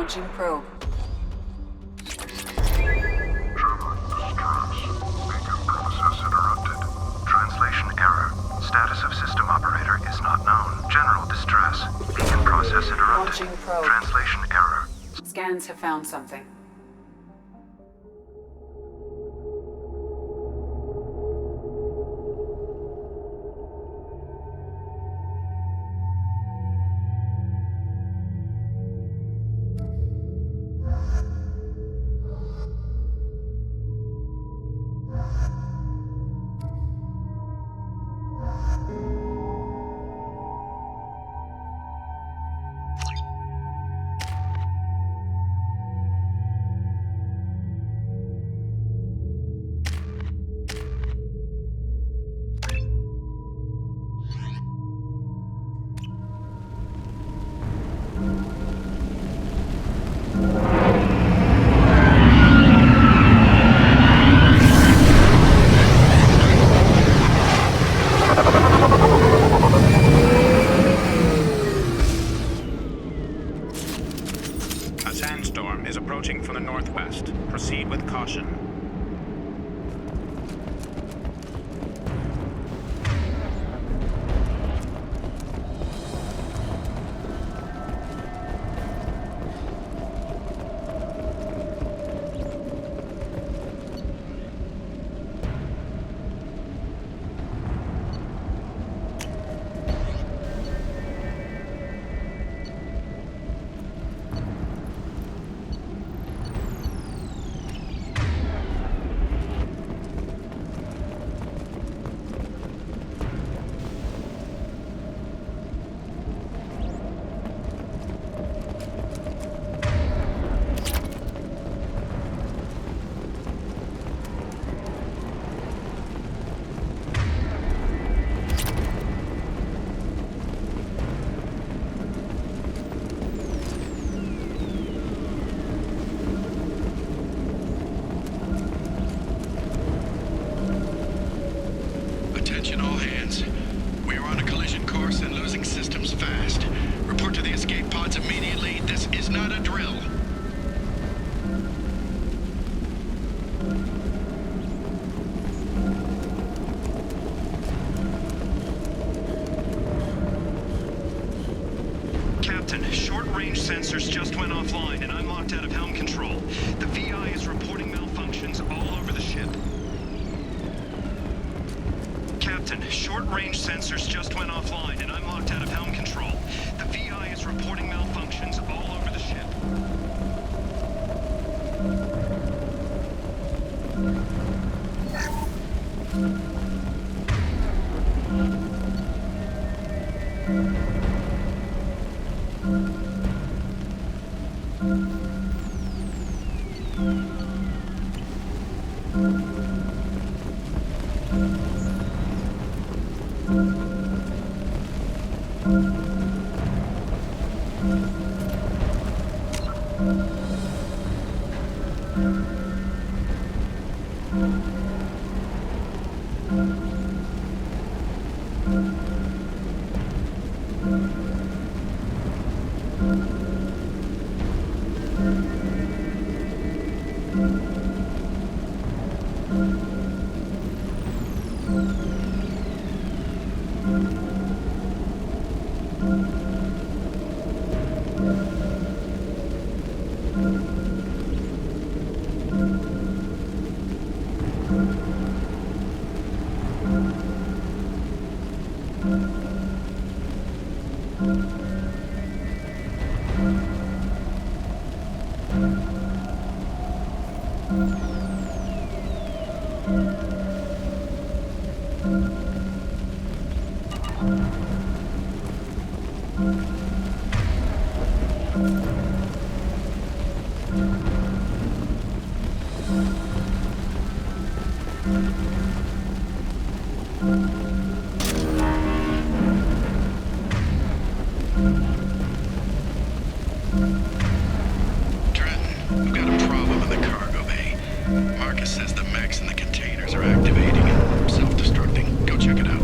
Launching probe. Process interrupted. Translation error. Status of system operator is not known. General distress. Beacon process interrupted. Launching probe. Translation error. Scans have found something. A sandstorm is approaching from the northwest. Proceed with caution. Attention all hands. We are on a collision course and losing systems fast. Report to the escape pods immediately. This is not a drill. Captain, short-range sensors just went offline and I'm locked out of helm control. The VI is reporting malfunctions all over the ship. Captain, short-range sensors just went offline and I'm locked out of helm control. The VI is reporting malfunctions all over the ship. Trenton, we've got a problem in the cargo bay. Marcus says the mechs in the containers are activating and self-destructing. Go check it out.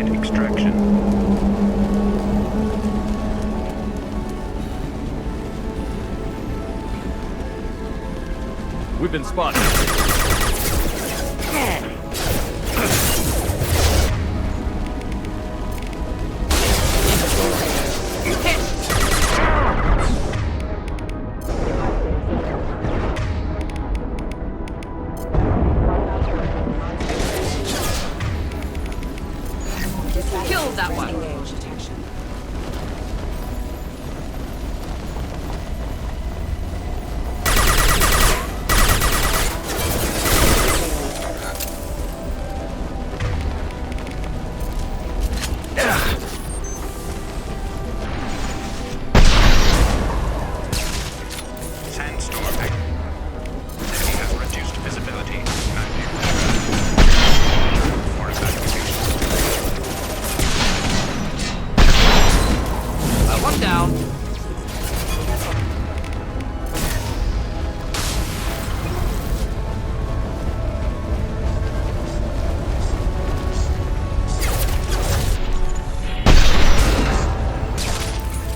immediate extraction. We've been spotted. Killed that one. Sandstorm activity has reduced visibility. For evacuation. One down.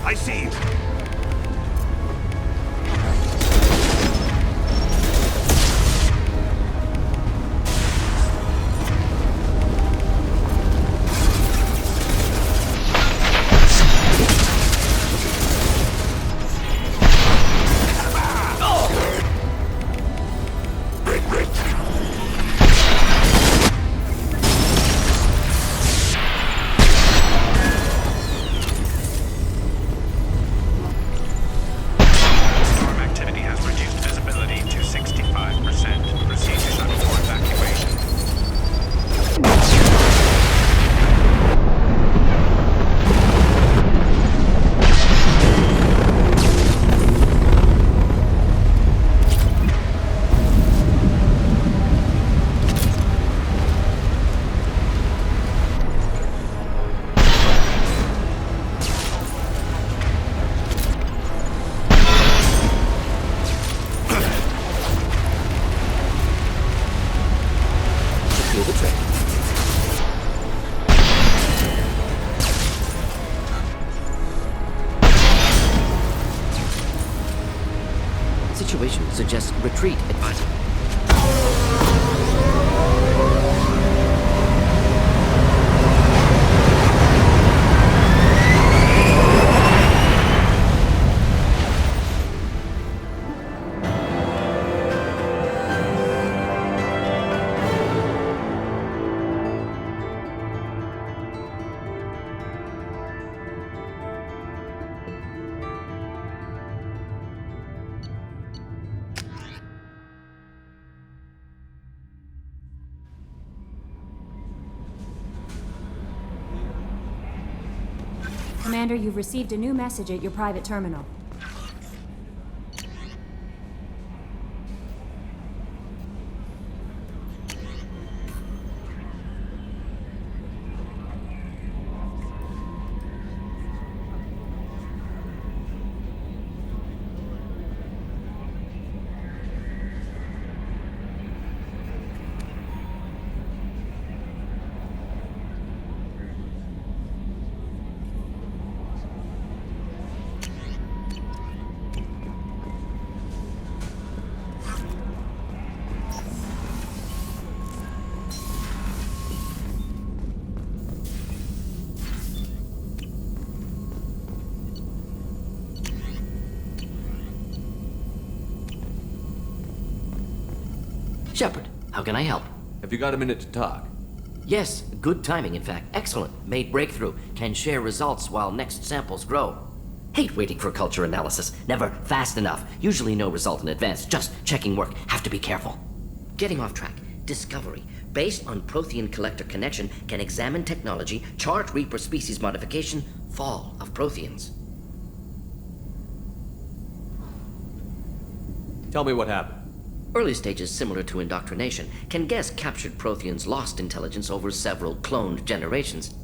I see you. Storm activity has reduced visibility to 65%. Proceed to shuttle for evacuation. Secure the train. Situation suggests retreat advisable. Commander, you've received a new message at your private terminal. Shepard, how can I help? Have you got a minute to talk? Yes, good timing, in fact. Excellent. Made breakthrough. Can share results while next samples grow. Hate waiting for culture analysis. Never fast enough. Usually no result in advance. Just checking work. Have to be careful. Getting off track. Discovery. Based on Prothean collector connection, can examine technology, chart Reaper species modification, fall of Protheans. Tell me what happened. Early stages similar to indoctrination. Can guess captured Protheans lost intelligence over several cloned generations.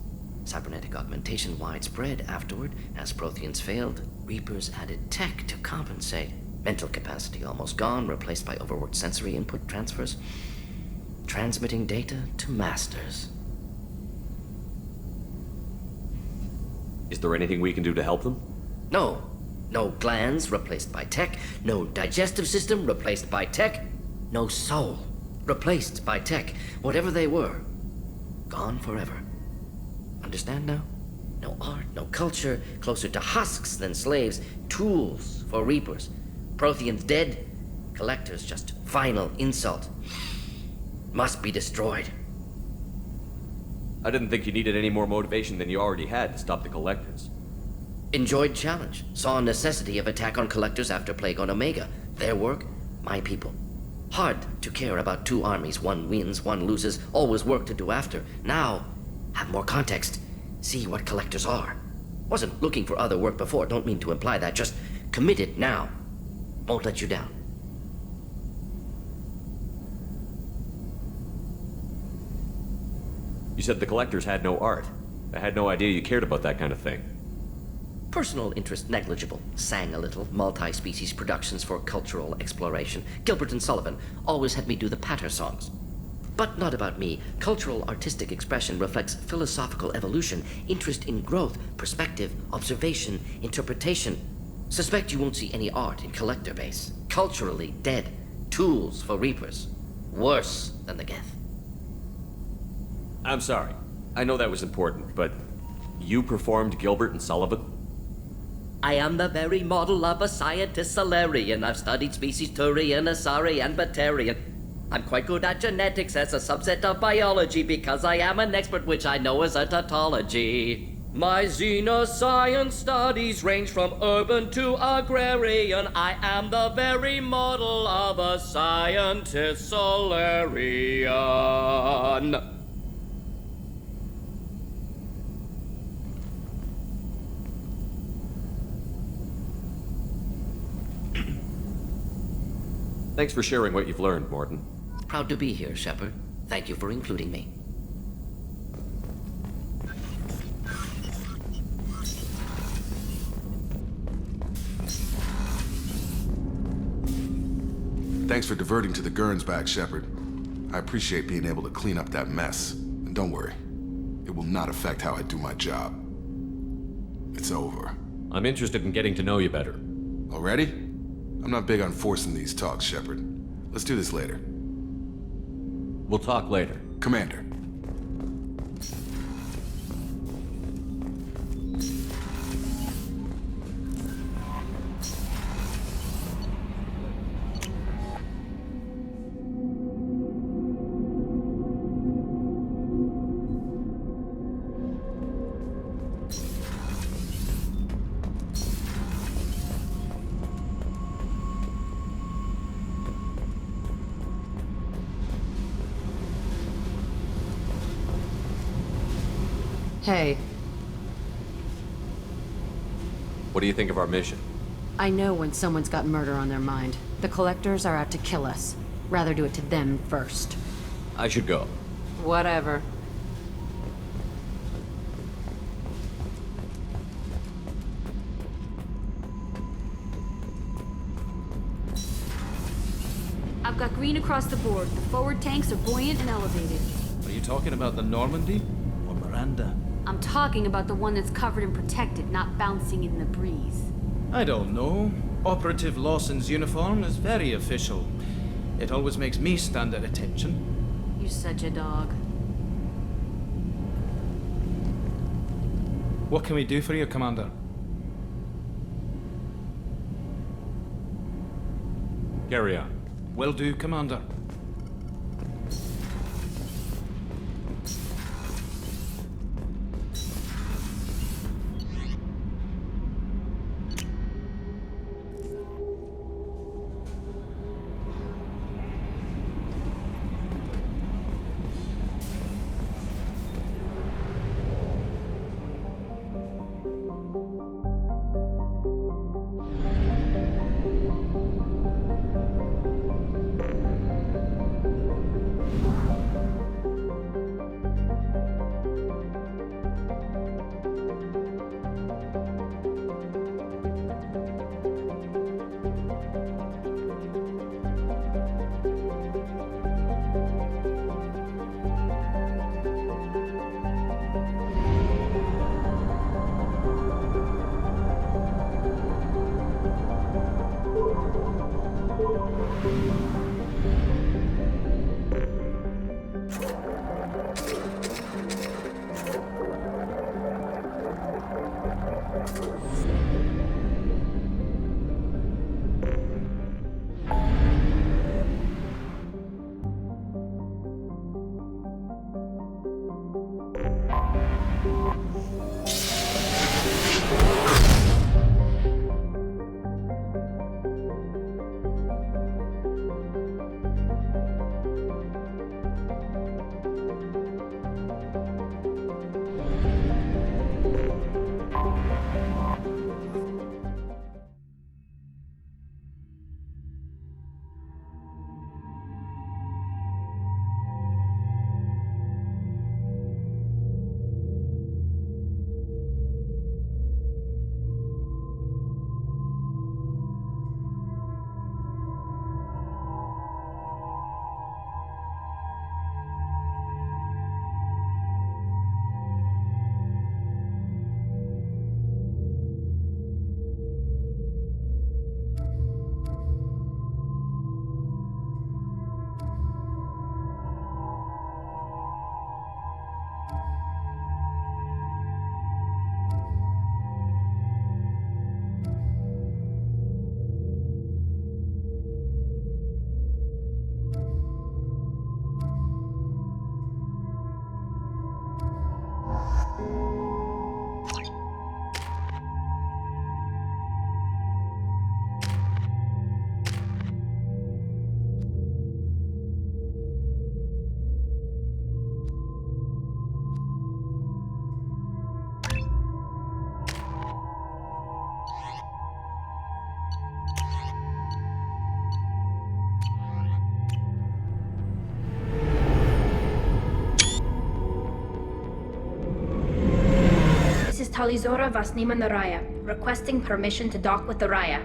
Cybernetic augmentation widespread afterward. As Protheans failed, Reapers added tech to compensate. Mental capacity almost gone, replaced by overworked sensory input transfers. Transmitting data to masters. Is there anything we can do to help them? No. No glands replaced by tech. No digestive system replaced by tech. No soul replaced by tech. Whatever they were, gone forever. Understand now? No art, no culture, closer to husks than slaves, tools for reapers. Protheans dead, collectors just final insult. Must be destroyed. I didn't think you needed any more motivation than you already had to stop the collectors. Enjoyed challenge. Saw necessity of attack on collectors after Plague on Omega. Their work, my people. Hard to care about two armies. One wins, one loses. Always work to do after. Now, have more context. See what collectors are. Wasn't looking for other work before. Don't mean to imply that. Just committed now. Won't let you down. You said the collectors had no art. I had no idea you cared about that kind of thing. Personal interest negligible. Sang a little. Multi-species productions for cultural exploration. Gilbert and Sullivan always had me do the patter songs. But not about me. Cultural artistic expression reflects philosophical evolution, interest in growth, perspective, observation, interpretation. Suspect you won't see any art in collector base. Culturally dead. Tools for reapers. Worse than the Geth. I'm sorry. I know that was important, but you performed Gilbert and Sullivan? I am the very model of a scientist Solarian. I've studied species Turian, Asari, and Batarian. I'm quite good at genetics as a subset of biology because I am an expert, which I know is a tautology. My xenoscience studies range from urban to agrarian. I am the very model of a scientist Solarian. Thanks for sharing what you've learned, Morton. Proud to be here, Shepard. Thank you for including me. Thanks for diverting to the Gurns back, Shepard. I appreciate being able to clean up that mess. And don't worry, it will not affect how I do my job. It's over. I'm interested in getting to know you better. Already? I'm not big on forcing these talks, Shepard. Let's do this later. We'll talk later. Commander. Hey, What do you think of our mission? I know when someone's got murder on their mind. The collectors are out to kill us. Rather do it to them first. I should go. Whatever. I've got green across the board. The forward tanks are buoyant and elevated. Are you talking about the Normandy or Miranda? I'm talking about the one that's covered and protected, not bouncing in the breeze. I don't know. Operative Lawson's uniform is very official. It always makes me stand at attention. You're such a dog. What can we do for you, Commander? Carry on. Will do, Commander. Talizora Vasnima Naraya, requesting permission to dock with the Raya.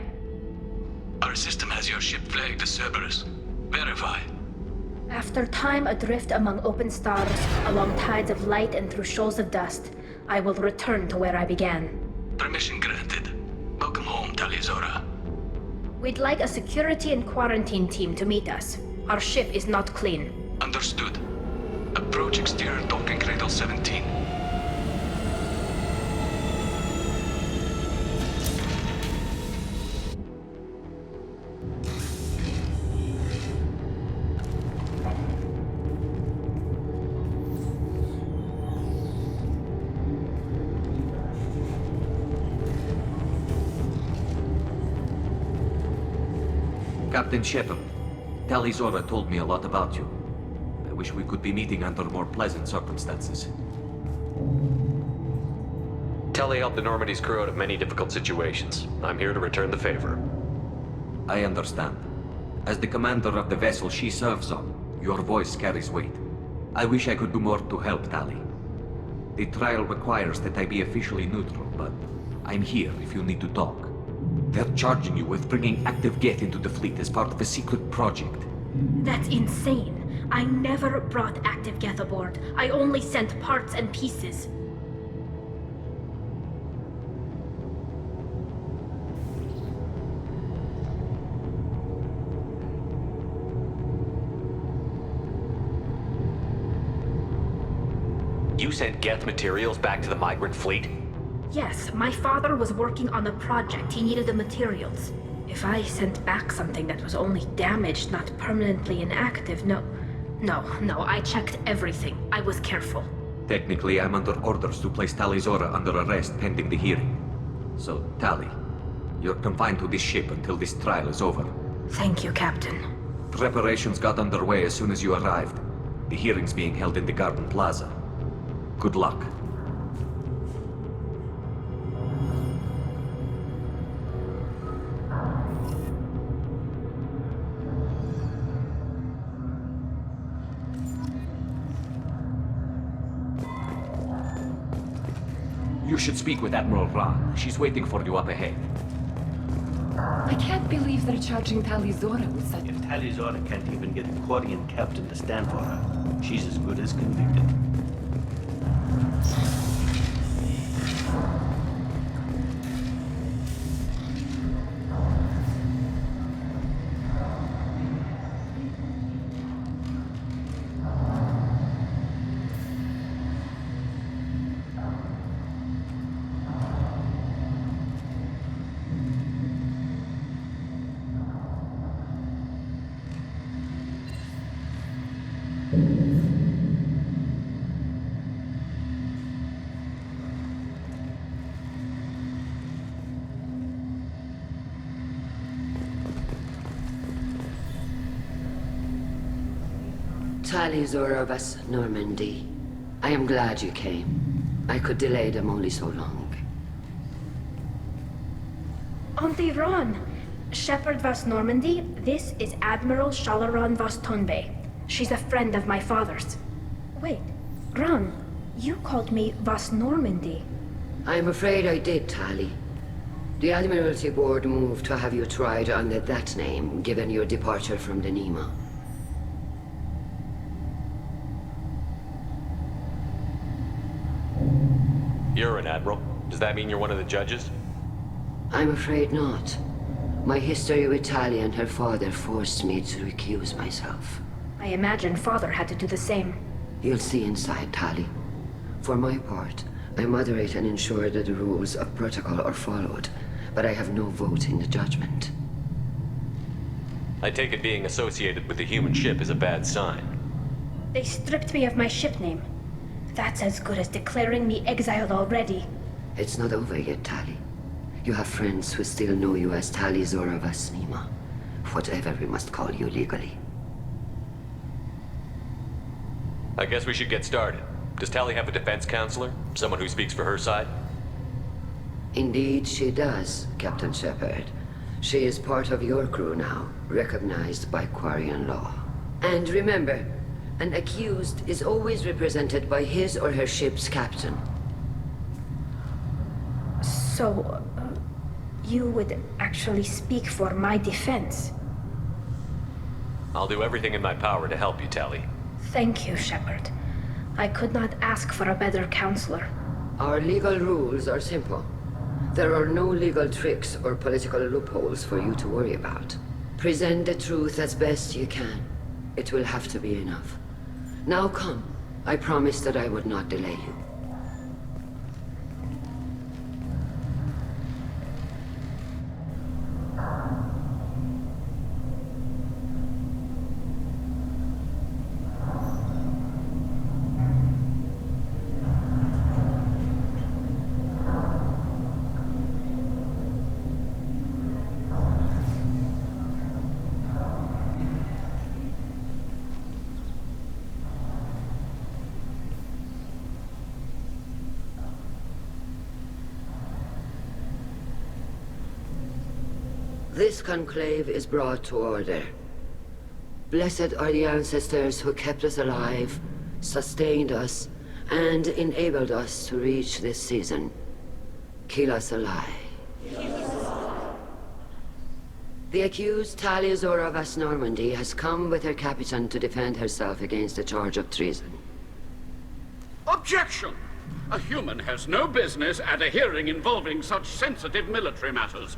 Our system has your ship flagged as Cerberus. Verify. After time adrift among open stars, along tides of light and through shoals of dust, I will return to where I began. Permission granted. Welcome home, Talizora. We'd like a security and quarantine team to meet us. Our ship is not clean. Understood. Approach exterior docking cradle 17. Captain Shepard, Talizora told me a lot about you. I wish we could be meeting under more pleasant circumstances. Tali helped the Normandy's crew out of many difficult situations. I'm here to return the favor. I understand. As the commander of the vessel she serves on, your voice carries weight. I wish I could do more to help Tali. The trial requires that I be officially neutral, but I'm here if you need to talk. They're charging you with bringing active Geth into the fleet as part of a secret project. That's insane. I never brought active Geth aboard. I only sent parts and pieces. You sent Geth materials back to the migrant fleet? Yes, my father was working on a project. He needed the materials. If I sent back something that was only damaged, not permanently inactive, no, I checked everything. I was careful. Technically, I'm under orders to place Talizora under arrest pending the hearing. So, Tali, you're confined to this ship until this trial is over. Thank you, Captain. Preparations got underway as soon as you arrived. The hearing's being held in the Garden Plaza. Good luck. You should speak with Admiral Ra. She's waiting for you up ahead. I can't believe they're charging Talizora with such... If Talizora can't even get a Quarian captain to stand for her, she's as good as convicted. Talizora Vas Normandy. I am glad you came. I could delay them only so long. Auntie Ron! Shepard Vas Normandy, this is Admiral Shalaran Vas Tonbe. She's a friend of my father's. Wait, Ron, you called me Vas Normandy. I'm afraid I did, Tali. The Admiralty Board moved to have you tried under that name, given your departure from the Nima. You're an admiral. Does that mean you're one of the judges? I'm afraid not. My history with Tali and her father forced me to recuse myself. I imagine father had to do the same. You'll see inside, Tali. For my part, I moderate and ensure that the rules of protocol are followed, but I have no vote in the judgment. I take it being associated with the human ship is a bad sign. They stripped me of my ship name. That's as good as declaring me exiled already. It's not over yet, Tali. You have friends who still know you as Talizora Vas Nima. Whatever we must call you legally. I guess we should get started. Does Tali have a defense counselor? Someone who speaks for her side? Indeed she does, Captain Shepard. She is part of your crew now, recognized by Quarian law. And remember, an accused is always represented by his or her ship's captain. So, you would actually speak for my defense? I'll do everything in my power to help you, Tali. Thank you, Shepard. I could not ask for a better counselor. Our legal rules are simple. There are no legal tricks or political loopholes for you to worry about. Present the truth as best you can. It will have to be enough. Now come. I promised that I would not delay you. This conclave is brought to order. Blessed are the ancestors who kept us alive, sustained us, and enabled us to reach this season. Keep us alive. The accused Tali Azora Vas Normandy has come with her captain to defend herself against a charge of treason. Objection! A human has no business at a hearing involving such sensitive military matters.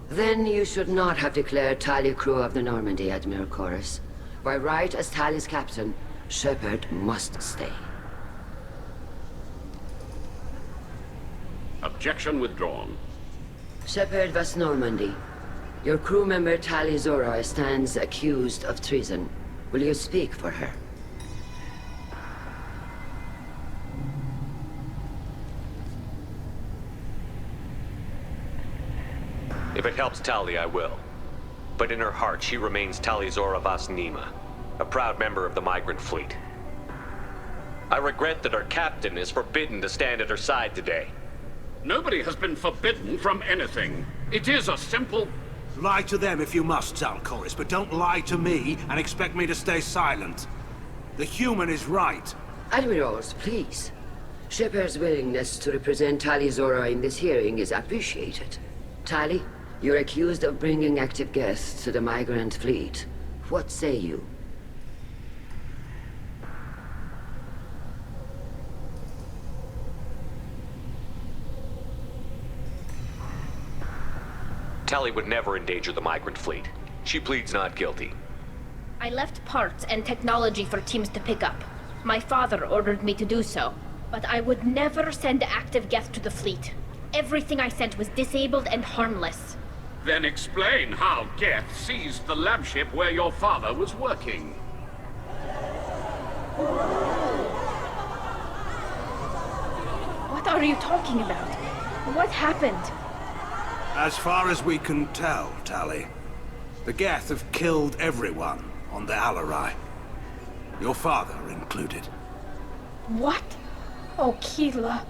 Then you should not have declared Tali crew of the Normandy, Admiral Chorus. By right as Tali's captain, Shepard must stay. Objection withdrawn. Shepard Vas Normandy, your crew member Tali Zora stands accused of treason. Will you speak for her? If it helps Tali, I will. But in her heart, she remains Tali Zora Vas Nima, a proud member of the migrant fleet. I regret that our captain is forbidden to stand at her side today. Nobody has been forbidden from anything. It is a simple... Lie to them if you must, Zalcoris, but don't lie to me and expect me to stay silent. The human is right. Admirals, please. Shepard's willingness to represent Tali Zora in this hearing is appreciated. Tali, you're accused of bringing active guests to the migrant fleet. What say you? Tali would never endanger the migrant fleet. She pleads not guilty. I left parts and technology for teams to pick up. My father ordered me to do so, but I would never send active guests to the fleet. Everything I sent was disabled and harmless. Then explain how Geth seized the lab ship where your father was working. What are you talking about? What happened? As far as we can tell, Tali, the Geth have killed everyone on the Alarai. Your father included. What? Oh, Keela.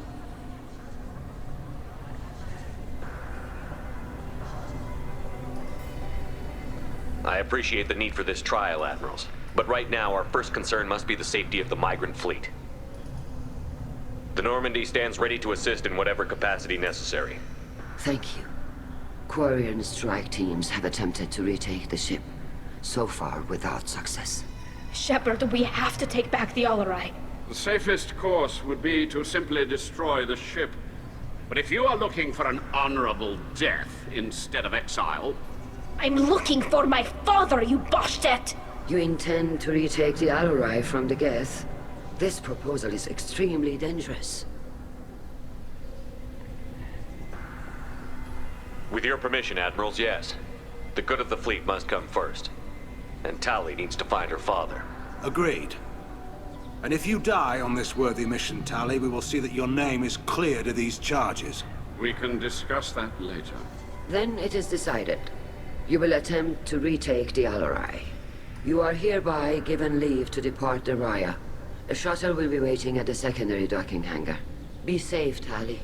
I appreciate the need for this trial, Admirals. But right now, our first concern must be the safety of the migrant fleet. The Normandy stands ready to assist in whatever capacity necessary. Thank you. Quarian strike teams have attempted to retake the ship, so far without success. Shepard, we have to take back the Alarai. The safest course would be to simply destroy the ship. But if you are looking for an honorable death instead of exile... I'm looking for my father, you Bastet! You intend to retake the Alarai from the Geth? This proposal is extremely dangerous. With your permission, Admirals, yes. The good of the fleet must come first. And Tali needs to find her father. Agreed. And if you die on this worthy mission, Tali, we will see that your name is cleared of these charges. We can discuss that later. Then it is decided. You will attempt to retake the Alarai. You are hereby given leave to depart the Raya. A shuttle will be waiting at the secondary docking hangar. Be safe, Tali.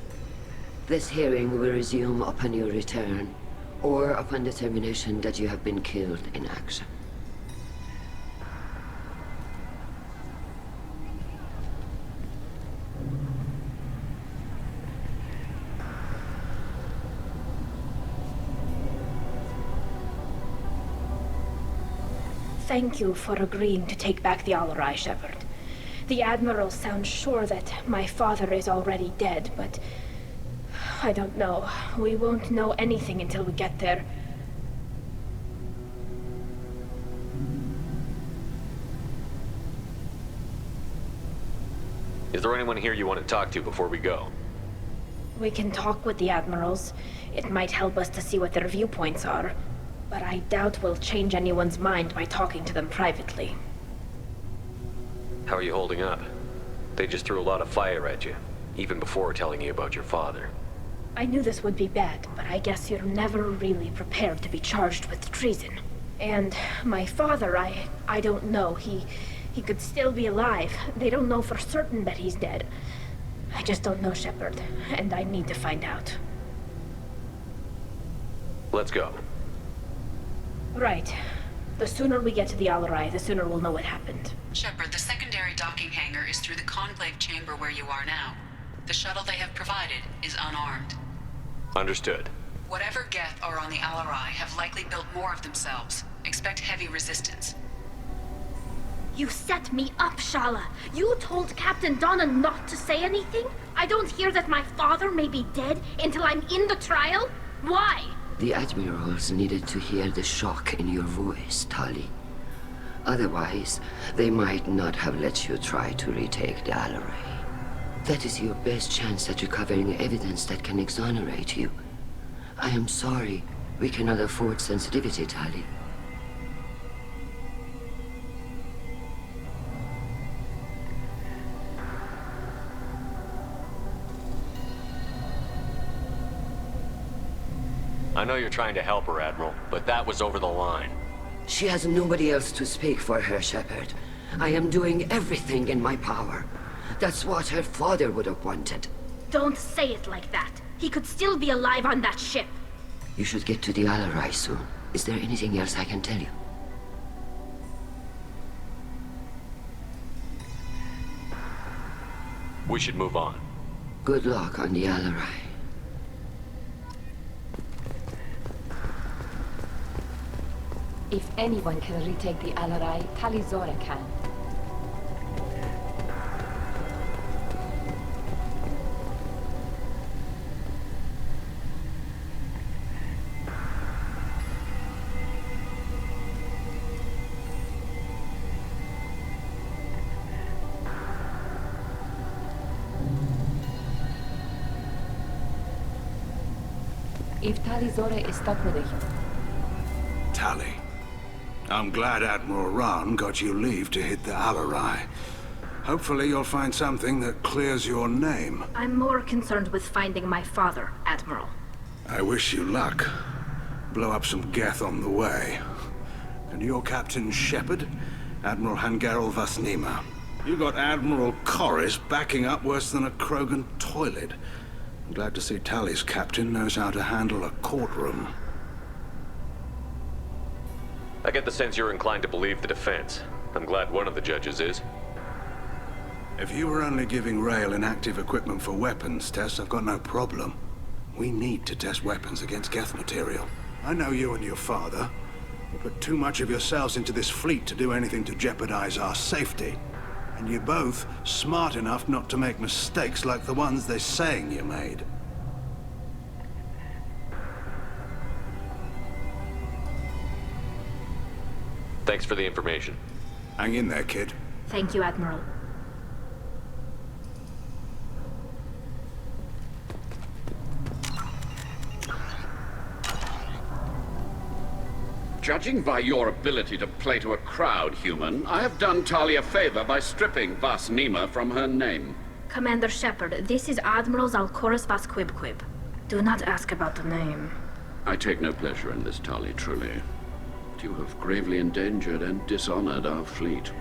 This hearing will resume upon your return, or upon determination that you have been killed in action. Thank you for agreeing to take back the Alarai, Shepard. The Admiral sounds sure that my father is already dead, but I don't know. We won't know anything until we get there. Is there anyone here you want to talk to before we go? We can talk with the Admirals. It might help us to see what their viewpoints are. But I doubt we'll change anyone's mind by talking to them privately. How are you holding up? They just threw a lot of fire at you, even before telling you about your father. I knew this would be bad, but I guess you're never really prepared to be charged with treason. And my father, I don't know. He could still be alive. They don't know for certain that he's dead. I just don't know, Shepard, and I need to find out. Let's go. Right. The sooner we get to the Alarai, the sooner we'll know what happened. Shepard, the secondary docking hangar is through the Conclave chamber where you are now. The shuttle they have provided is unarmed. Understood. Whatever Geth are on the Alarai have likely built more of themselves. Expect heavy resistance. You set me up, Shala. You told Captain Donna not to say anything? I don't hear that my father may be dead until I'm in the trial? Why? The Admirals needed to hear the shock in your voice, Tali. Otherwise, they might not have let you try to retake the Alarai. That is your best chance at recovering evidence that can exonerate you. I am sorry. We cannot afford sensitivity, Tali. I know you're trying to help her, Admiral, but that was over the line. She has nobody else to speak for her, Shepard. I am doing everything in my power. That's what her father would have wanted. Don't say it like that. He could still be alive on that ship. You should get to the Alarai soon. Is there anything else I can tell you? We should move on. Good luck on the Alarai. If anyone can retake the Alarai, Talizora can. If Talizora is stuck with it... Tali. I'm glad Admiral Rahn got you leave to hit the Alarai. Hopefully you'll find something that clears your name. I'm more concerned with finding my father, Admiral. I wish you luck. Blow up some Geth on the way. And you're Captain Shepard, Admiral Hangarel Vasnima. You got Admiral Corris backing up worse than a Krogan toilet. I'm glad to see Tali's captain knows how to handle a courtroom. I get the sense you're inclined to believe the defense. I'm glad one of the judges is. If you were only giving Rail inactive equipment for weapons tests, I've got no problem. We need to test weapons against Geth material. I know you and your father. You put too much of yourselves into this fleet to do anything to jeopardize our safety. And you're both smart enough not to make mistakes like the ones they're saying you made. Thanks for the information. Hang in there, kid. Thank you, Admiral. Judging by your ability to play to a crowd, human, I have done Tali a favor by stripping Vasnima from her name. Commander Shepard, this is Admiral Zalkoris Vasquibquib. Do not ask about the name. I take no pleasure in this, Tali, truly. But you have gravely endangered and dishonored our fleet.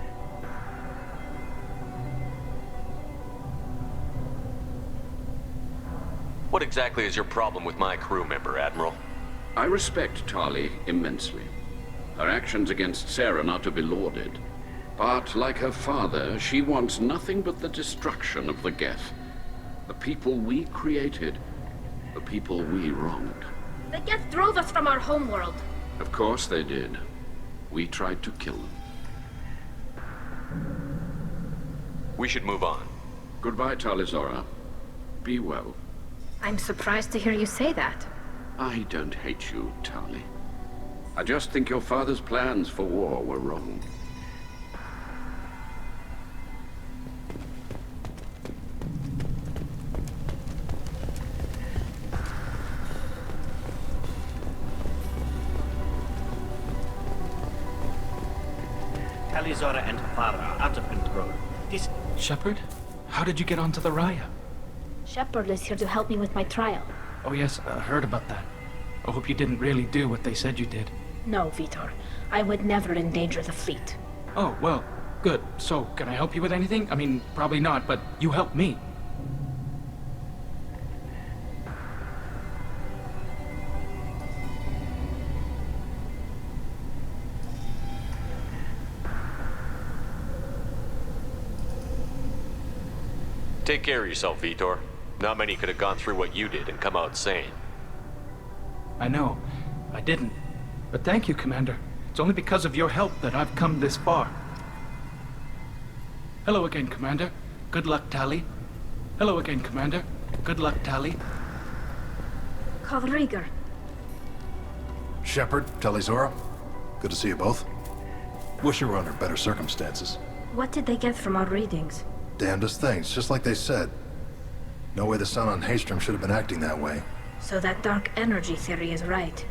What exactly is your problem with my crew member, Admiral? I respect Tali immensely. Her actions against Saren are to be lauded. But, like her father, she wants nothing but the destruction of the Geth. The people we created. The people we wronged. The Geth drove us from our homeworld. Of course they did. We tried to kill them. We should move on. Goodbye, Talizora. Be well. I'm surprised to hear you say that. I don't hate you, Tali. I just think your father's plans for war were wrong. Talizora and her father are out of control. This... Shepard? How did you get onto the Raya? Shepard is here to help me with my trial. Oh yes, I heard about that. I hope you didn't really do what they said you did. No, Vitor. I would never endanger the fleet. Oh, well, good. So, can I help you with anything? I mean, probably not, but you helped me. Take care of yourself, Vitor. Not many could have gone through what you did and come out sane. I know. I didn't. But thank you, Commander. It's only because of your help that I've come this far. Hello again, Commander. Good luck, Tali. Hello again, Commander. Good luck, Tali. Call Rieger. Shepard, Talizora. Good to see you both. Wish you were under better circumstances. What did they get from our readings? Damnedest things, just like they said. No way the sun on Haystrom should have been acting that way. So that dark energy theory is right.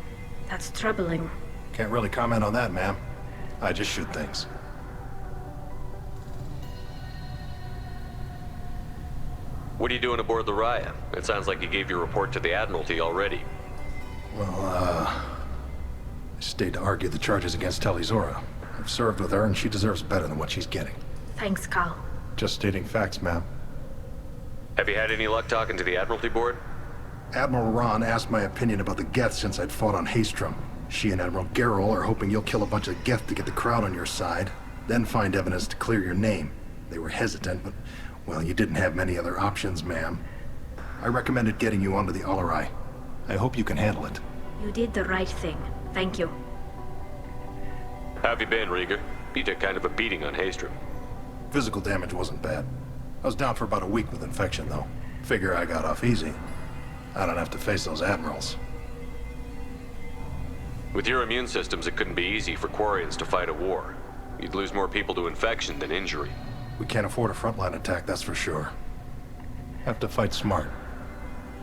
That's troubling. Can't really comment on that, ma'am. I just shoot things. What are you doing aboard the Raya? It sounds like you gave your report to the Admiralty already. Well, I stayed to argue the charges against Talizora. I've served with her, and she deserves better than what she's getting. Thanks, Cal. Just stating facts, ma'am. Have you had any luck talking to the Admiralty Board? Admiral Ron asked my opinion about the Geth since I'd fought on Haystrom. She and Admiral Gerrel are hoping you'll kill a bunch of Geth to get the crowd on your side, then find evidence to clear your name. They were hesitant, but, well, you didn't have many other options, ma'am. I recommended getting you onto the Alarai. I hope you can handle it. You did the right thing. Thank you. How have you been, Rieger? You took kind of a beating on Haystrom. Physical damage wasn't bad. I was down for about a week with infection, though. Figure I got off easy. I don't have to face those admirals. With your immune systems, it couldn't be easy for Quarians to fight a war. You'd lose more people to infection than injury. We can't afford a frontline attack, that's for sure. Have to fight smart.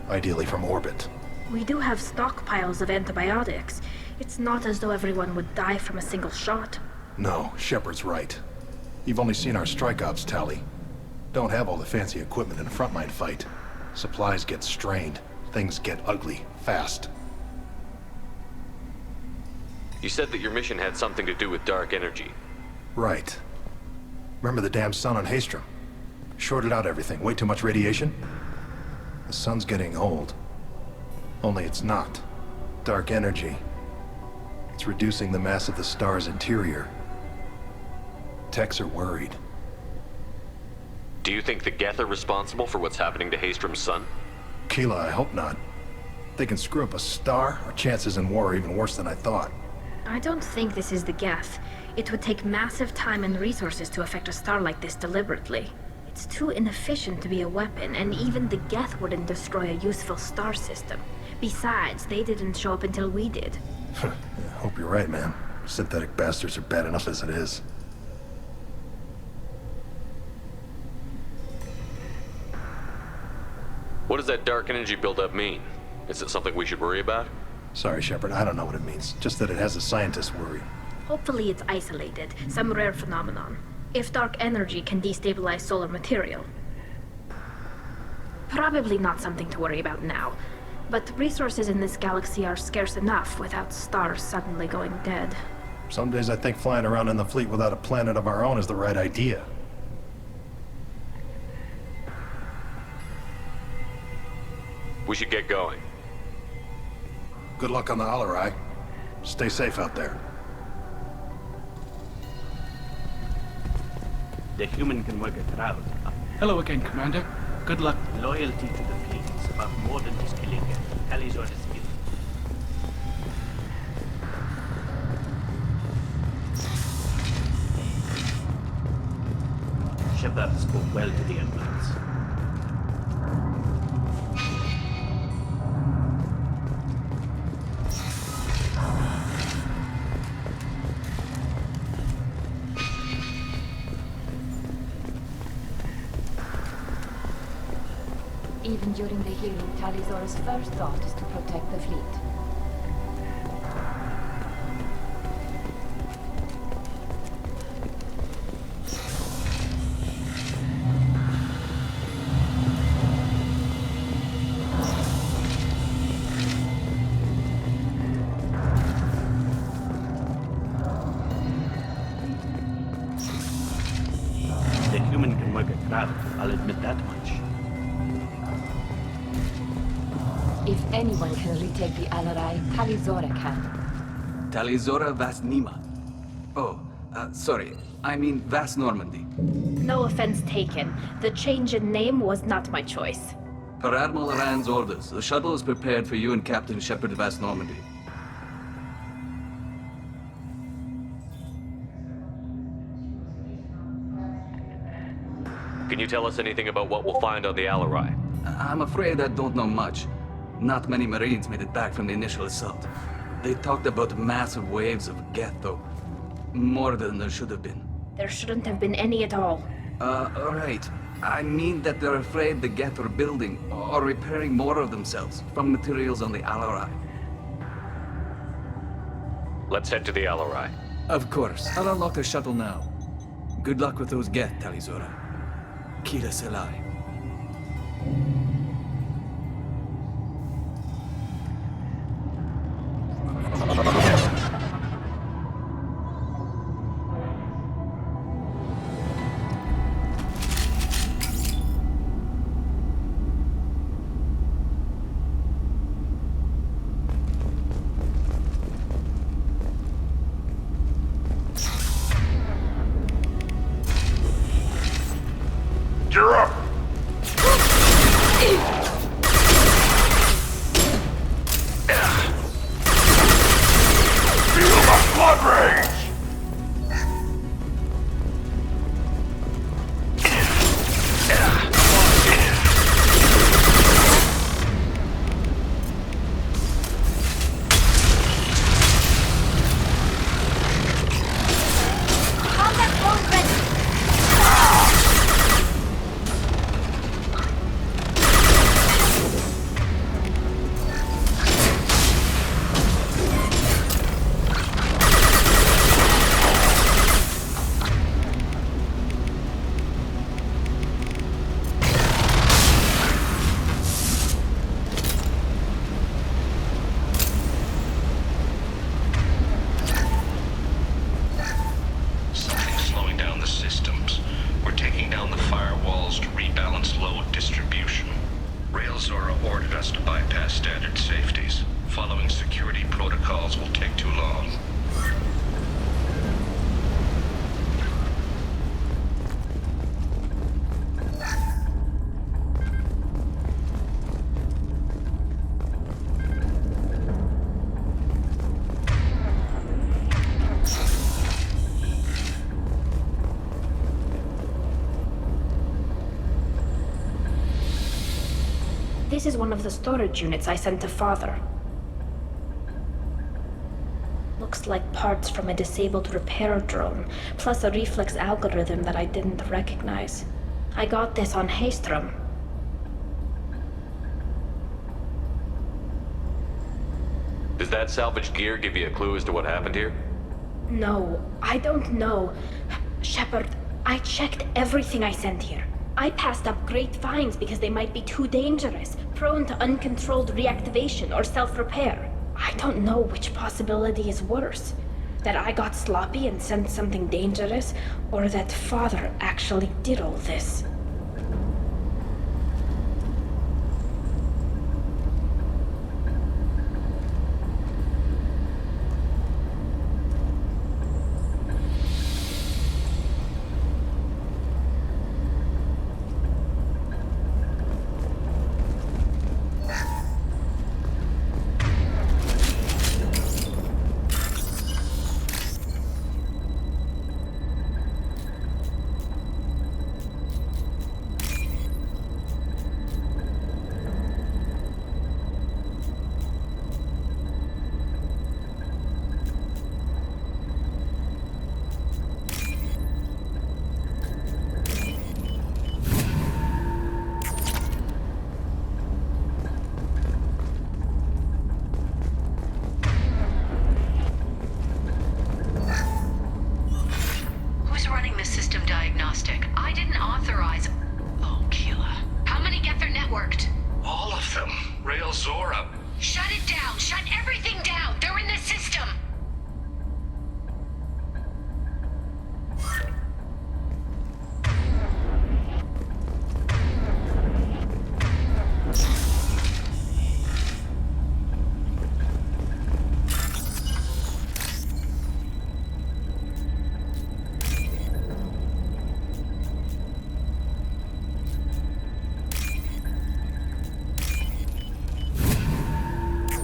Ideally from orbit. We do have stockpiles of antibiotics. It's not as though everyone would die from a single shot. No, Shepard's right. You've only seen our strike ops, Tali. Don't have all the fancy equipment in a frontline fight. Supplies get strained. Things get ugly, fast. You said that your mission had something to do with dark energy. Right. Remember the damn sun on Haystrom? Shorted out everything. Way too much radiation? The sun's getting old. Only it's not. Dark energy. It's reducing the mass of the star's interior. Techs are worried. Do you think the Geth are responsible for what's happening to Haystrom's sun? Keela, I hope not. They can screw up a star, our chances in war are even worse than I thought. I don't think this is the Geth. It would take massive time and resources to affect a star like this deliberately. It's too inefficient to be a weapon, and even the Geth wouldn't destroy a useful star system. Besides, they didn't show up until we did. I hope you're right, man. Synthetic bastards are bad enough as it is. What does that dark energy buildup mean? Is it something we should worry about? Sorry, Shepard, I don't know what it means. Just that it has the scientists worried. Hopefully it's isolated, some rare phenomenon. If dark energy can destabilize solar material. Probably not something to worry about now. But resources in this galaxy are scarce enough without stars suddenly going dead. Some days I think flying around in the fleet without a planet of our own is the right idea. We should get going. Good luck on the Alarai. Stay safe out there. The human can work a crowd. Hello again, Commander. Good luck. Loyalty to the fleet is about more than just killing it. Talizora's skill. Shepard, go well to the inmates. Even during the healing, Tali'Zorah's first thought is to protect the fleet. The human can work a craft, I'll admit that much. If anyone can retake the Alarai, Tali'Zorah can. Tali'Zorah Vas Nima. Oh, sorry. I mean Vas Normandy. No offense taken. The change in name was not my choice. Per Admiral Rand's orders, the shuttle is prepared for you and Captain Shepard Vas Normandy. Can you tell us anything about what we'll find on the Alarai? I'm afraid I don't know much. Not many Marines made it back from the initial assault. They talked about massive waves of Geth, though. More than there should have been. There shouldn't have been any at all. Alright. I mean that they're afraid the Geth are building or repairing more of themselves from materials on the Alarai. Let's head to the Alarai. Of course. I'll unlock the shuttle now. Good luck with those Geth, Tali'Zorah. Kila Selai. You're up! Feel the blood rage! This is one of the storage units I sent to Father. Looks like parts from a disabled repair drone, plus a reflex algorithm that I didn't recognize. I got this on Haestrom. Does that salvaged gear give you a clue as to what happened here? No, I don't know. Shepard, I checked everything I sent here. I passed up great finds because they might be too dangerous, prone to uncontrolled reactivation or self-repair. I don't know which possibility is worse. That I got sloppy and sent something dangerous, or that Father actually did all this.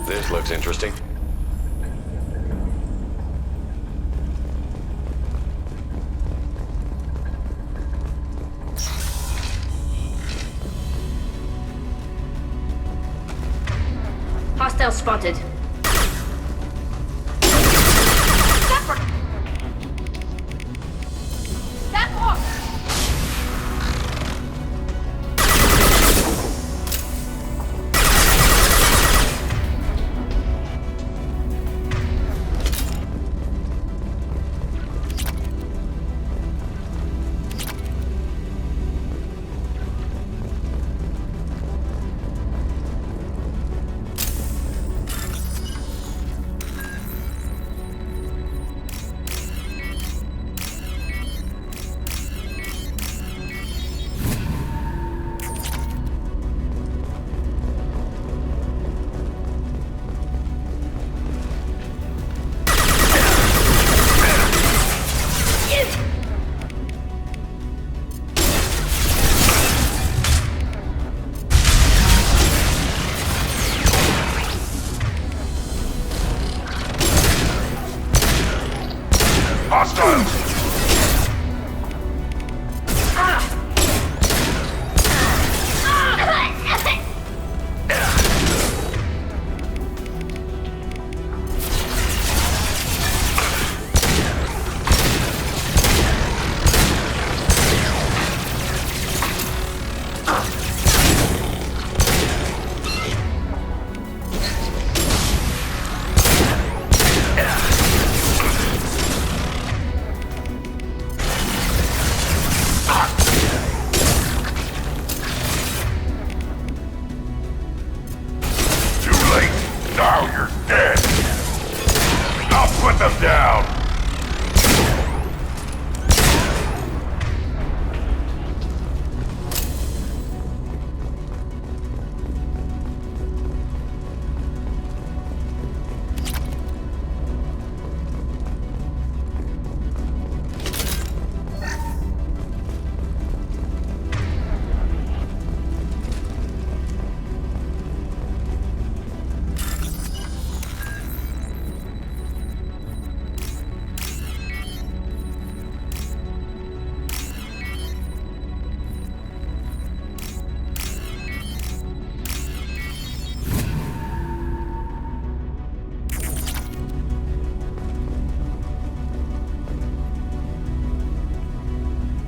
This looks interesting. Hostile spotted. That walk!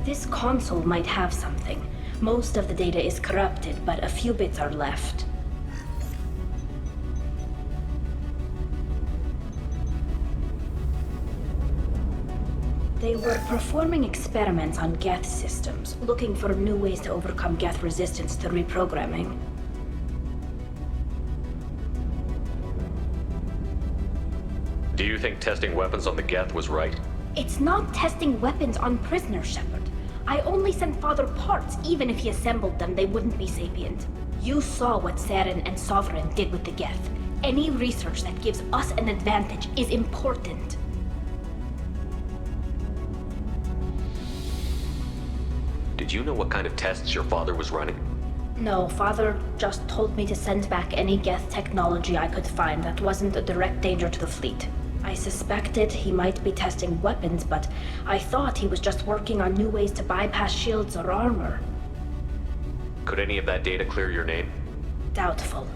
This console might have something. Most of the data is corrupted, but a few bits are left. They were performing experiments on Geth systems, looking for new ways to overcome Geth resistance to reprogramming. Do you think testing weapons on the Geth was right? It's not testing weapons on prisoners, Shepard. I only sent Father parts. Even if he assembled them, they wouldn't be sapient. You saw what Saren and Sovereign did with the Geth. Any research that gives us an advantage is important. Did you know what kind of tests your father was running? No, Father just told me to send back any Geth technology I could find that wasn't a direct danger to the fleet. I suspected he might be testing weapons, but I thought he was just working on new ways to bypass shields or armor. Could any of that data clear your name? Doubtful.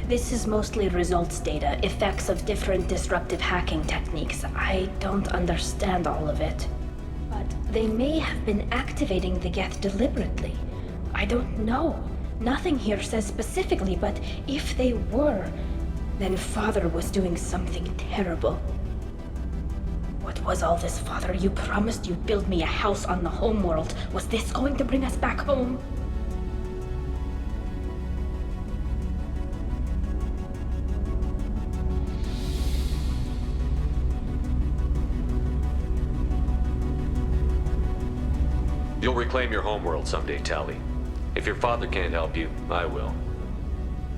This is mostly results data, effects of different disruptive hacking techniques. I don't understand all of it. But they may have been activating the Geth deliberately. I don't know. Nothing here says specifically, but if they were, then Father was doing something terrible. What was all this, Father? You promised you'd build me a house on the homeworld. Was this going to bring us back home? You'll reclaim your homeworld someday, Tali. If your father can't help you, I will.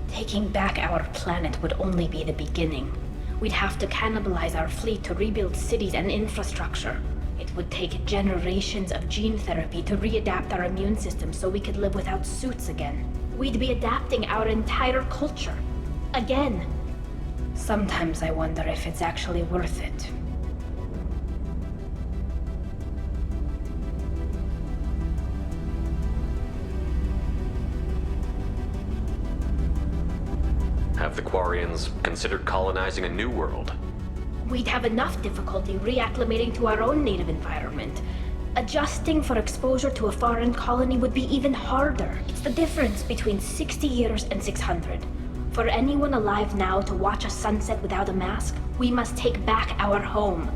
Taking back our planet would only be the beginning. We'd have to cannibalize our fleet to rebuild cities and infrastructure. It would take generations of gene therapy to readapt our immune system so we could live without suits again. We'd be adapting our entire culture. Again. Sometimes I wonder if it's actually worth it. Have the Quarians considered colonizing a new world? We'd have enough difficulty reacclimating to our own native environment. Adjusting for exposure to a foreign colony would be even harder. It's the difference between 60 years and 600. For anyone alive now to watch a sunset without a mask, we must take back our home.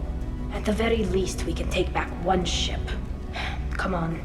At the very least, we can take back one ship. Come on.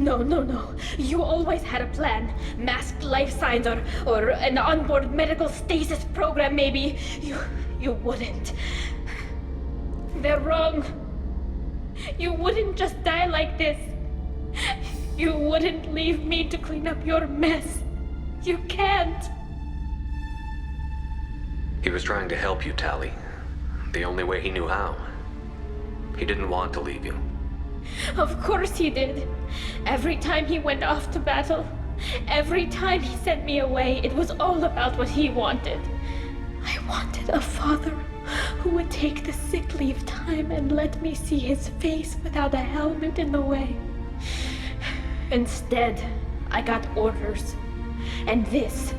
No. You always had a plan. Masked life signs or an onboard medical stasis program, maybe. You wouldn't. They're wrong. You wouldn't just die like this. You wouldn't leave me to clean up your mess. You can't. He was trying to help you, Tali. The only way he knew how. He didn't want to leave you. Of course he did. Every time he went off to battle, every time he sent me away, it was all about what he wanted. I wanted a father who would take the sick leave time and let me see his face without a helmet in the way. Instead, I got orders. And this.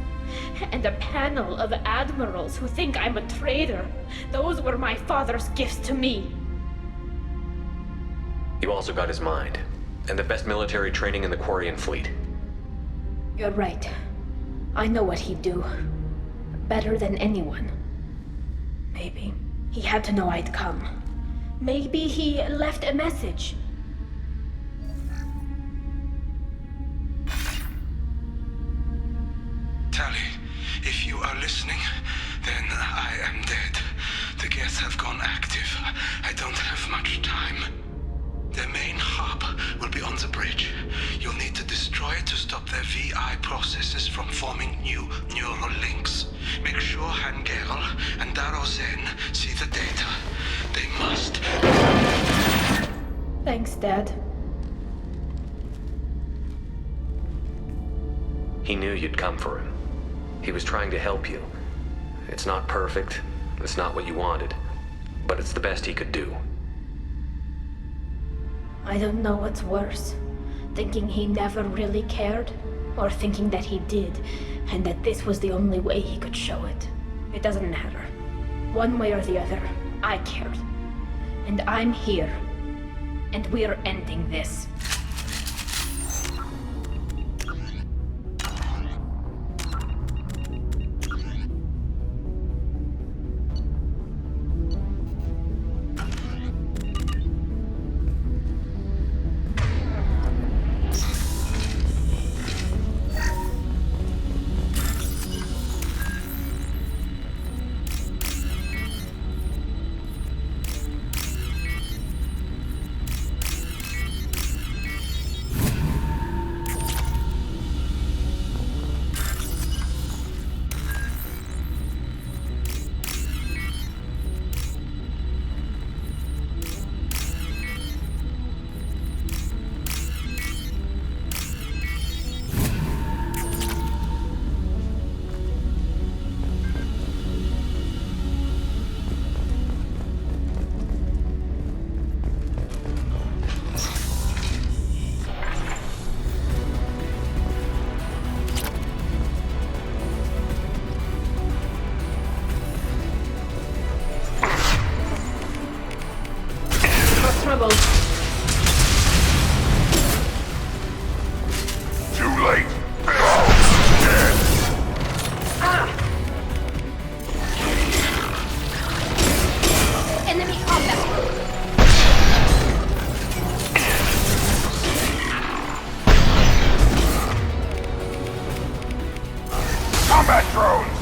And a panel of admirals who think I'm a traitor. Those were my father's gifts to me. You also got his mind, and the best military training in the Quarian fleet. You're right. I know what he'd do. better than anyone. Maybe he had to know I'd come. Maybe he left a message. Tali, if you are listening, then I am dead. The Geth have gone active. I don't have much time. Their main hub will be on the bridge. You'll need to destroy it to stop their VI processes from forming new neural links. Make sure Hangerel and Daro Zen see the data. They must. Thanks, Dad. He knew you'd come for him. He was trying to help you. It's not perfect. It's not what you wanted. But it's the best he could do. I don't know what's worse. Thinking he never really cared, or thinking that he did, and that this was the only way he could show it. It doesn't matter. One way or the other, I cared. And I'm here. And we're ending this. Trouble. Too late. Enemy combat. Combat drones.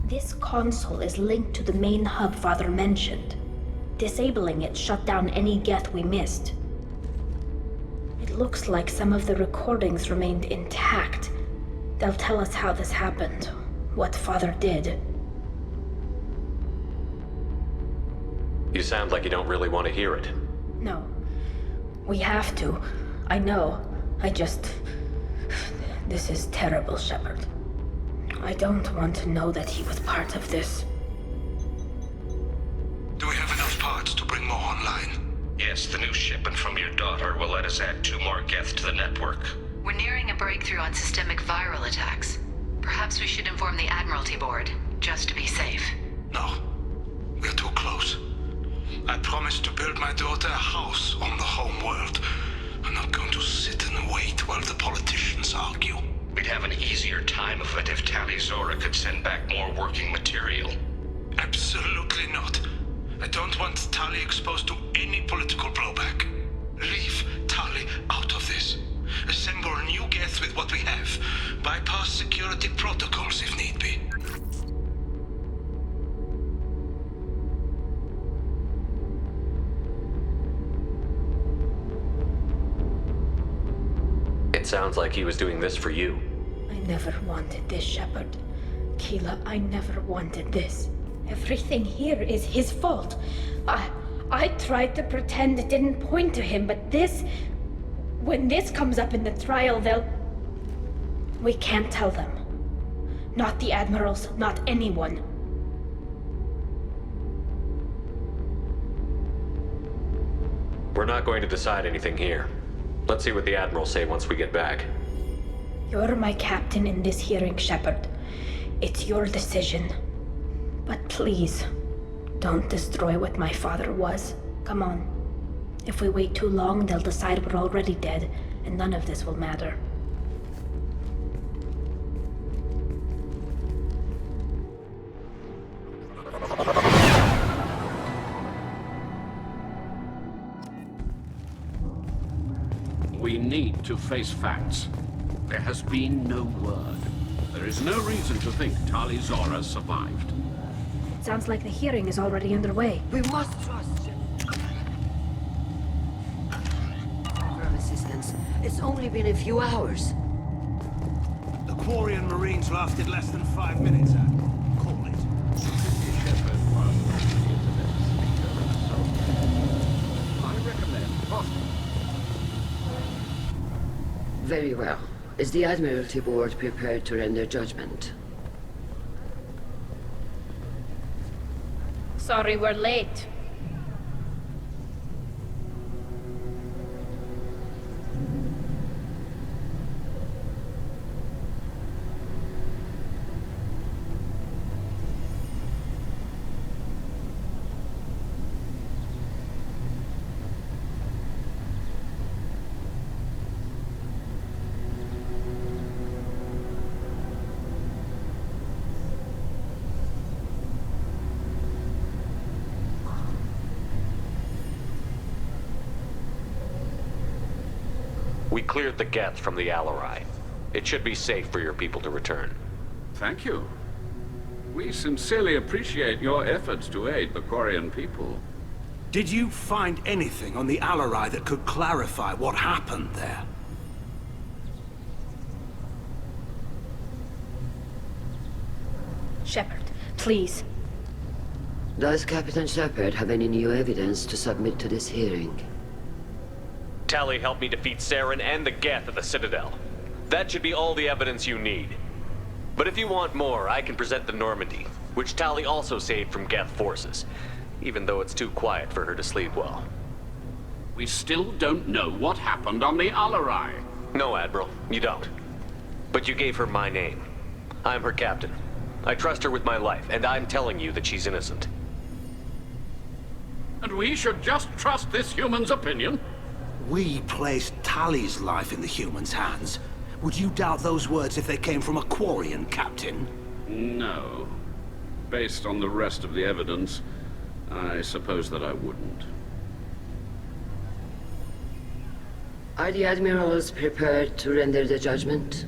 This console is linked to the main hub Father mentioned. Disabling it shut down any Geth we missed. It looks like some of the recordings remained intact. They'll tell us how this happened, what Father did. You sound like you don't really want to hear it. No. We have to. I know. This is terrible, Shepard. I don't want to know that he was part of this. Do we have enough parts to bring more online? Yes, the new shipment from your daughter will let us add 2 more Geth to the network. We're nearing a breakthrough on systemic viral attacks. Perhaps we should inform the Admiralty Board, just to be safe. No. We're too close. I promised to build my daughter a house on the home world. I'm not going to sit and wait while the politicians argue. We'd have an easier time of it if Tali Zora could send back more working material. Absolutely not. I don't want Tali exposed to any political blowback. Leave Tali out of this. Assemble new Geth with what we have. Bypass security protocols if need be. It sounds like he was doing this for you. I never wanted this, Shepard. Keela, I never wanted this. Everything here is his fault. I tried to pretend it didn't point to him, but this... When this comes up in the trial, they'll... We can't tell them. Not the admirals, not anyone. We're not going to decide anything here. Let's see what the Admirals say once we get back. You're my captain in this hearing, Shepard. It's your decision. But please, don't destroy what my father was. Come on. If we wait too long, they'll decide we're already dead, and none of this will matter. We need to face facts. There has been no word. There is no reason to think Tali Zora survived. It sounds like the hearing is already underway. We must trust him. From assistance. It's only been a few hours. The Quarian Marines lasted less than 5 minutes, Admiral. Call it. I recommend hospital. Very well. Is the Admiralty Board prepared to render judgment? Sorry we're late. We cleared the Geth from the Alarai. It should be safe for your people to return. Thank you. We sincerely appreciate your efforts to aid the Quarian people. Did you find anything on the Alarai that could clarify what happened there? Shepard, please. Does Captain Shepard have any new evidence to submit to this hearing? Tali helped me defeat Saren and the Geth at the Citadel. That should be all the evidence you need. But if you want more, I can present the Normandy, which Tali also saved from Geth forces, even though it's too quiet for her to sleep well. We still don't know what happened on the Alarai. No, Admiral, you don't. But you gave her my name. I'm her captain. I trust her with my life, and I'm telling you that she's innocent. And we should just trust this human's opinion? We placed Tali's life in the humans' hands. Would you doubt those words if they came from a Quarian, Captain? No. Based on the rest of the evidence, I suppose that I wouldn't. Are the Admirals prepared to render the judgment?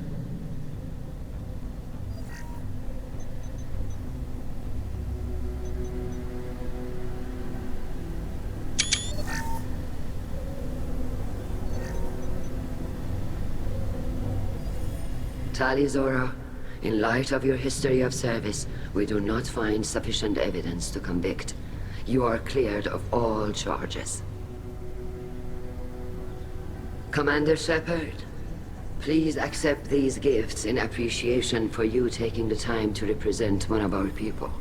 Tali Zora, in light of your history of service, we do not find sufficient evidence to convict. You are cleared of all charges. Commander Shepard, please accept these gifts in appreciation for you taking the time to represent one of our people.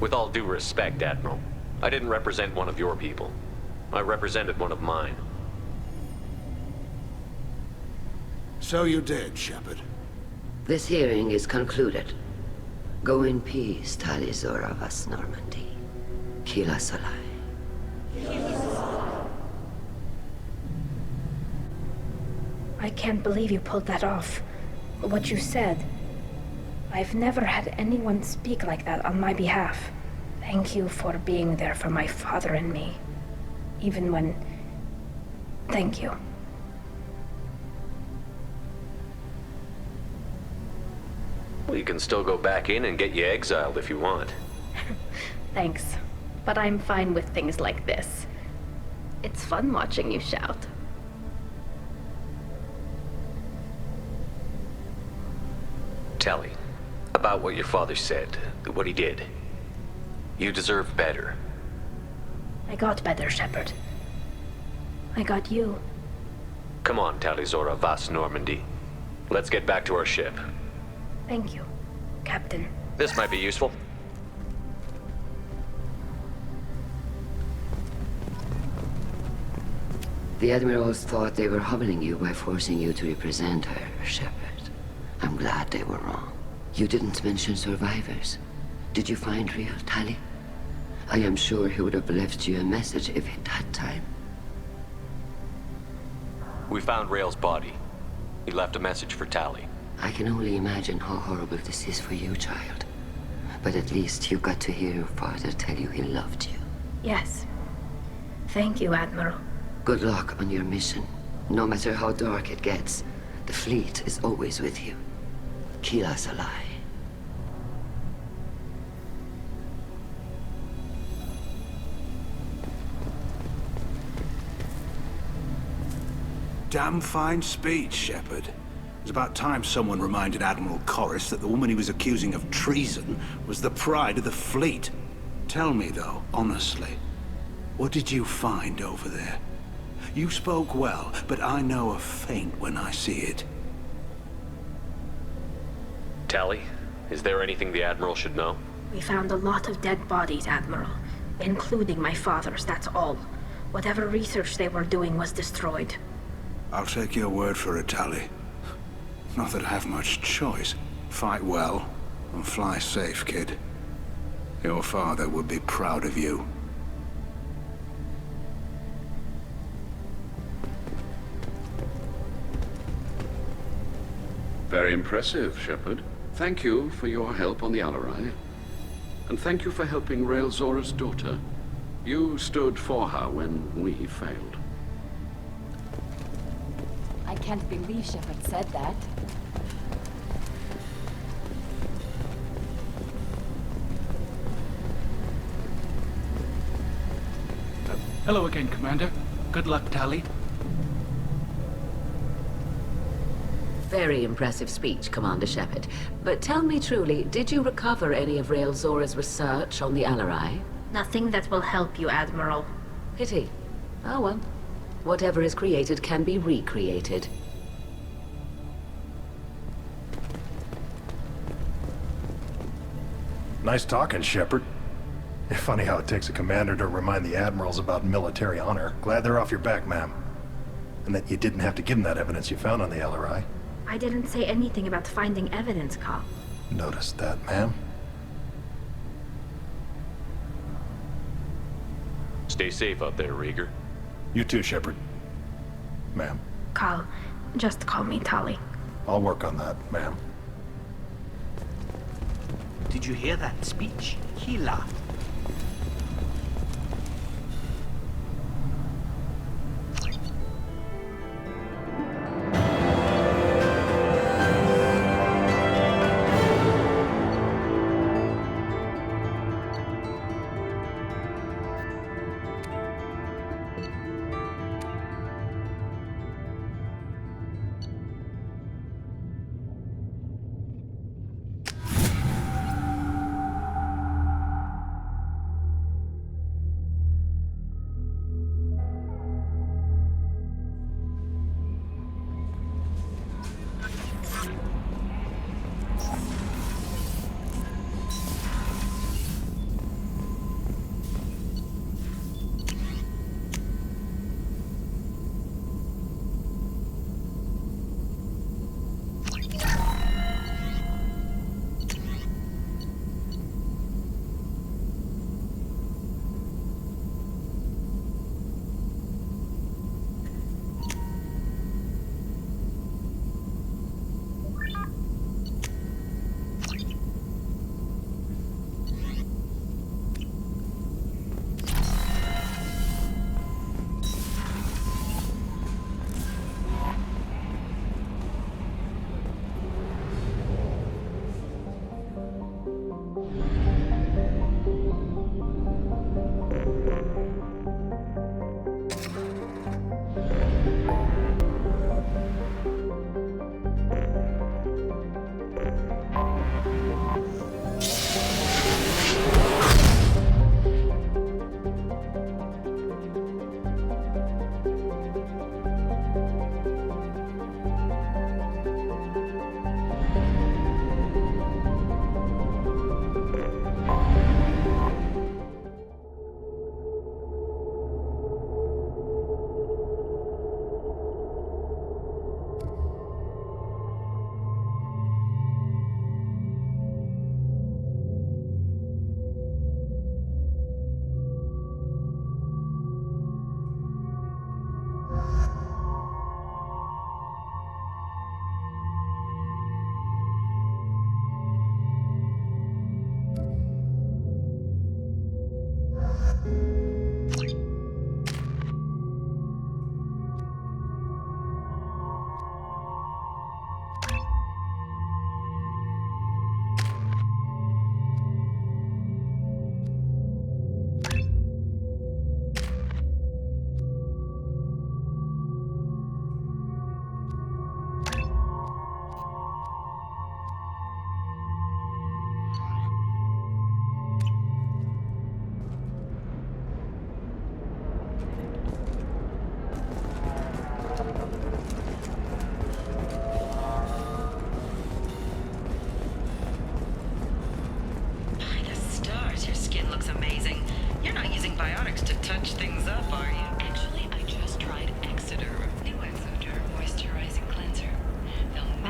With all due respect, Admiral, I didn't represent one of your people. I represented one of mine. So you did, Shepard. This hearing is concluded. Go in peace, Tali Zora vas Normandy. Kila Solai. I can't believe you pulled that off. What you said. I've never had anyone speak like that on my behalf. Thank you for being there for my father and me. Even when... Thank you. Well, you can still go back in and get you exiled if you want. Thanks. But I'm fine with things like this. It's fun watching you shout. Tali, about what your father said, what he did. You deserve better. I got better, Shepard. I got you. Come on, Tali'Zorah Vas Normandy. Let's get back to our ship. Thank you, Captain. This might be useful. The Admirals thought they were humbling you by forcing you to represent her, Shepard. I'm glad they were wrong. You didn't mention survivors. Did you find real Tali? I am sure he would have left you a message if he'd had time. We found Rael's body. He left a message for Tali. I can only imagine how horrible this is for you, child. But at least you got to hear your father tell you he loved you. Yes. Thank you, Admiral. Good luck on your mission. No matter how dark it gets, the fleet is always with you. Keela Salai. Damn fine speech, Shepard. It's about time someone reminded Admiral Corris that the woman he was accusing of treason was the pride of the fleet. Tell me, though, honestly, what did you find over there? You spoke well, but I know a feint when I see it. Tali, is there anything the Admiral should know? We found a lot of dead bodies, Admiral. Including my father's, that's all. Whatever research they were doing was destroyed. I'll take your word for it, Tali. Not that I have much choice. Fight well, and fly safe, kid. Your father would be proud of you. Very impressive, Shepard. Thank you for your help on the Alarai. And thank you for helping Rael Zora's daughter. You stood for her when we failed. I can't believe Shepard said that. Hello again, Commander. Good luck, Tali. Very impressive speech, Commander Shepard. But tell me truly, did you recover any of Rael Zora's research on the Alarai? Nothing that will help you, Admiral. Pity. Oh well. Whatever is created can be recreated. Nice talking, Shepard. Funny how it takes a commander to remind the admirals about military honor. Glad they're off your back, ma'am. And that you didn't have to give them that evidence you found on the Alarai. I didn't say anything about finding evidence, Cal. Noticed that, ma'am. Stay safe out there, Rieger. You too, Shepard. Ma'am. Cal, just call me Tali. I'll work on that, ma'am. Did you hear that speech? Keela.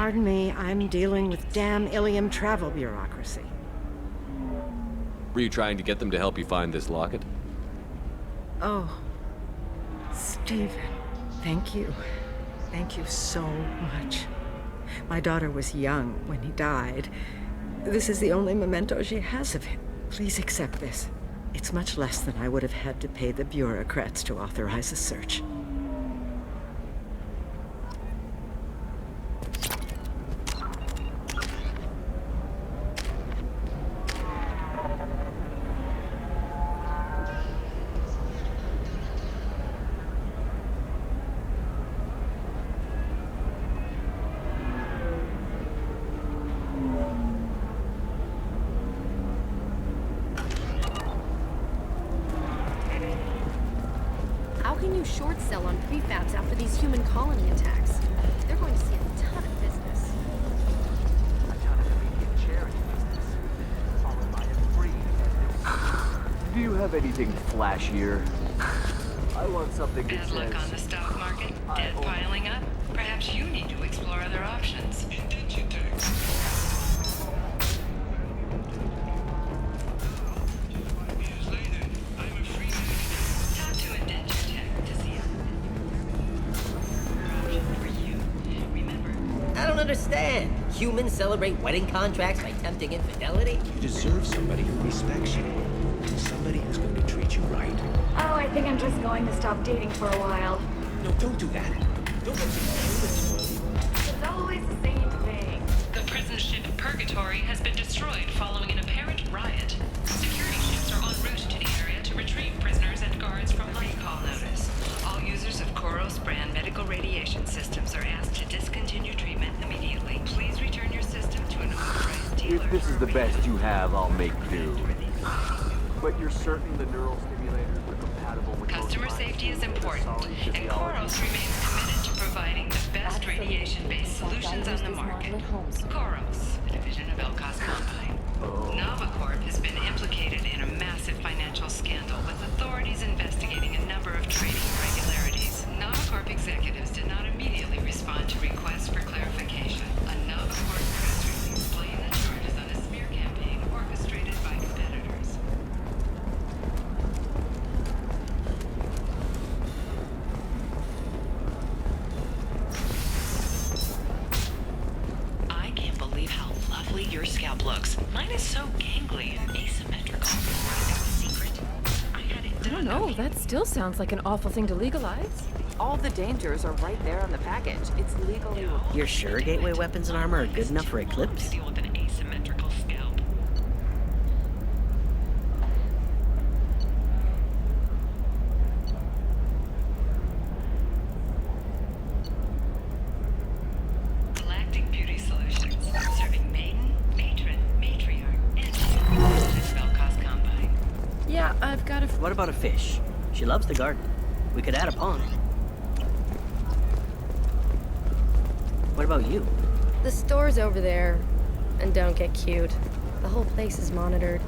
Pardon me, I'm dealing with damn Ilium travel bureaucracy. Were you trying to get them to help you find this locket? Oh, Stephen, thank you. Thank you so much. My daughter was young when he died. This is the only memento she has of him. Please accept this. It's much less than I would have had to pay the bureaucrats to authorize a search. How can you short sell on prefabs after these human colony attacks? They're going to see a ton of business. Do you have anything flashier? I want something that Bad says... luck on the stock market. Debt piling up. Perhaps you need to explore other options. Talk to Indentutech to see I don't understand. Humans celebrate wedding contracts by tempting infidelity? You deserve somebody who respects you. Somebody who's going to treat you right. Oh, I think I'm just going to stop dating for a while. No, don't do that. Don't let It's always the same thing. The prison ship Purgatory has been destroyed following an apparent riot. Security ships are en route to the area to retrieve prisoners and guards from recall notice. All users of Koros brand medical radiation systems are asked to discontinue treatment immediately. Please return your system to an authorized dealer. If this is the best you have, I'll make do. But you're certain the neural stimulators are compatible with Customer safety is important, and Koros remains committed to providing the best radiation-based solutions on the market. Koros, a division of Elkos Combine. Navacorp has been implicated in a massive financial scandal, with authorities investigating a number of trading irregularities. Navacorp executives did not immediately respond to requests for clarification. A Navacorp press release blamed the charges on a smear campaign orchestrated by competitors. I can't believe how lovely your scalp looks. Mine is so gangly and asymmetrical. Secret? I had it I don't know, that still sounds like an awful thing to legalize. All the dangers are right there on the package. It's legally... You're sure gateway weapons and armor are good enough for Eclipse? deal with an asymmetrical scalp. Galactic Beauty Solutions, serving maiden, matron, matriarch, and Vel'Koz Combine. Yeah, I've got a... What about a fish? She loves the garden. We could add a pond. What about you? The store's over there. And don't get cute. The whole place is monitored.